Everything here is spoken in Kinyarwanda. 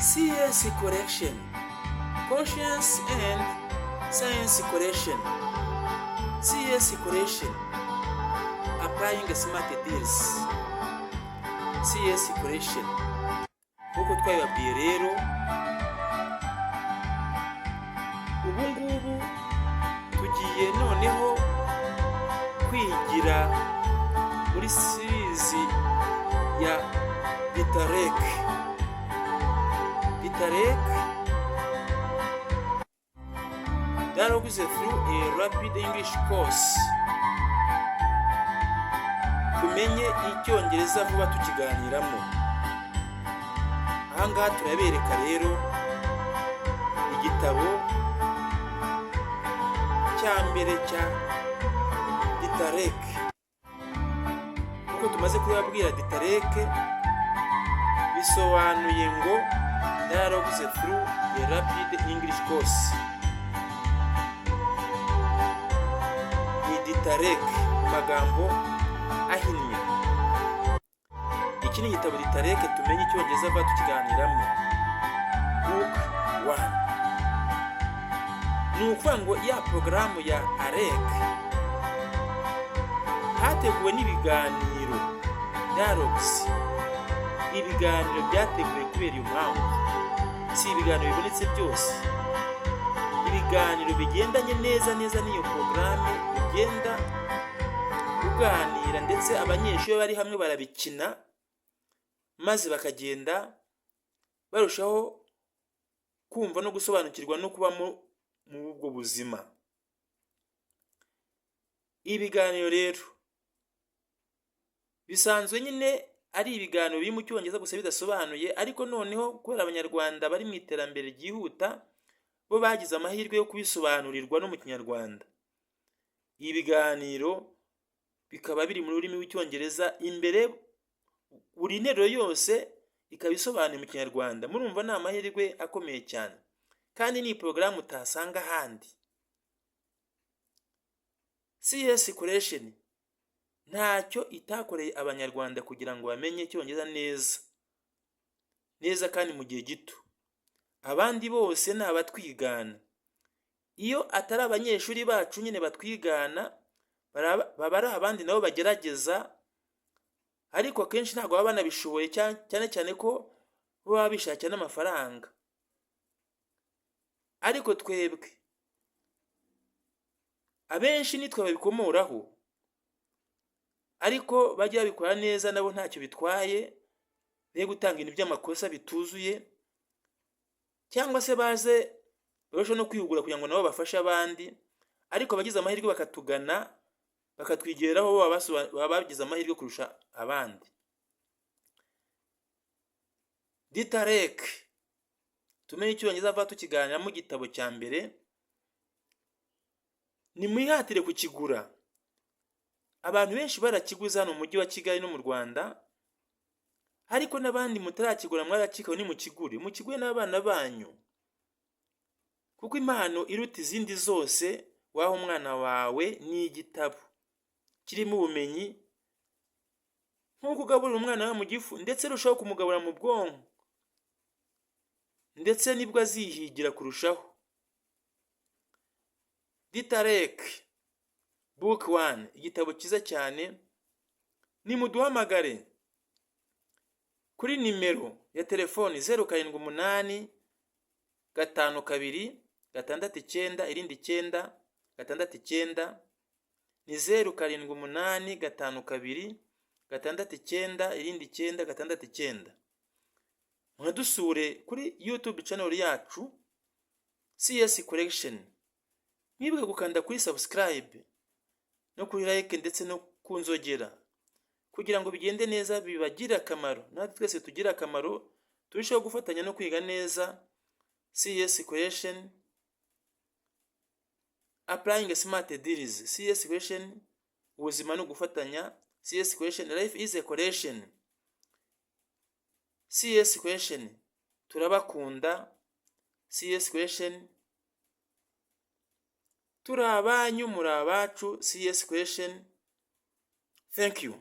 CS correction, conscience and science correction. CS correction, applying smart deals. CS correction, nk'uko twabibabwiye rero, ubu ngubu tugiye noneho kwigira muri series ya DITAREC. Dialogues through a rapid English course. Tumenye icyongereza vuba tukiganiramo. Ahangaha turabereka rero igitabo cya mbere cya DITAREC. Uko tumaze kubabwira DITAREC bisobanuye ngo Dialogues through a rapid English course. Ni DITAREC magambo ahinnye. Iki ni igitabo DITAREC tumenye icyongereza vuba tukiganiramo. Book 1. Ni ukuvuga ngo ya porogaramu ya AREC hateguwe n'ibiganiro dialogues. Ibiganiro byateguwe kubera iyo mpamvu, si ibiganiro bibonetse byose. Ibiganiro bigendanye neza n'iyo porogaramu, bigenda kuganira ndetse abanyeshuri bari hamwe barabikina, maze bakagenda barushaho kumva no gusobanukirwa no kuba mu ubwo buzima. Ibiganiro rero bisanzwe nyine ari ibiganiro biri mu cyongereza gusa bidasobanuye, ariko noneho kubera abanyarwanda bari mu iterambere ryihuta, bo bagize amahirwe yo kubisobanurirwa no mu kinyarwanda. Ibiganiro bikaba biri mu rurimi rw'icyongereza, imbere buri nteruro yose ikaba isobanuye mu kinyarwanda. Murumva ni amahirwe akomeye cyane, kandi ni porogaramu utasanga ahandi. CS correction ntacyo itakoreye abanyarwanda kugira ngo bamenye icyongereza neza kandi mu gihe gito. Abandi bose ni abatwigana. Iyo atari abanyeshuri bacu nyine batwigana, baba ari abandi nabo bagerageza, ariko akenshi ntabwo baba banabishoboye, cyane ko baba bishakira n'amafaranga. Ariko twebwe abenshi nitwe babikomoraho, ariko bajya babikora neza nabo ntacyo bitwaye, be gutanga ibintu by'amakosa bituzuye, cyangwa se baze barushaho no kwihugura kugira ngo nabo bafashe abandi. Ariko abagize amahirwe bakatugana bakatwigeraho, baba bagize amahirwe kurusha abandi. DITAREC tumenye icyongereza vuba tukiganira mu gitabo cya mbere. Ni mwihatire kukigura. Abantu benshi barakiguza hano mu mujyi wa Kigali no mu Rwanda, ariko n'abandi mutarakigura mwarakikaho, ni mukigure n'abana banyu, kuko impano iruta izindi zose waha umwana wawe ni igitabo kirimo ubumenyi. Nk'uko ugaburira umwana wawe mu gifu, ndetse urushaho kumugaburira mu bwonko, ndetse nibwo azihigira kurushaho. DITAREC Book 1, igitabo cyiza cyane. Nimuduhamagare kuri nimero ya telefoni 078 52 69 irindi 9 69, ni 078 52 69 irindi 9 69. Mwadusure kuri YouTube channel yacu CS Correction. Mwibuke gukanda kuri subscribe no kuri like ndetse no kunzogera, kugira ngo bigende neza, bibagire akamaro, natwe twese tugira akamaro, turusheho gufatanya no kwiga neza. CS Correction, applying smart deals. CS Correction, ubuzima no gufatanya. CS Correction, life is a correction. CS Correction, turabakunda. CS Correction, turi abanyu muri abacu. CS Correction, thank you.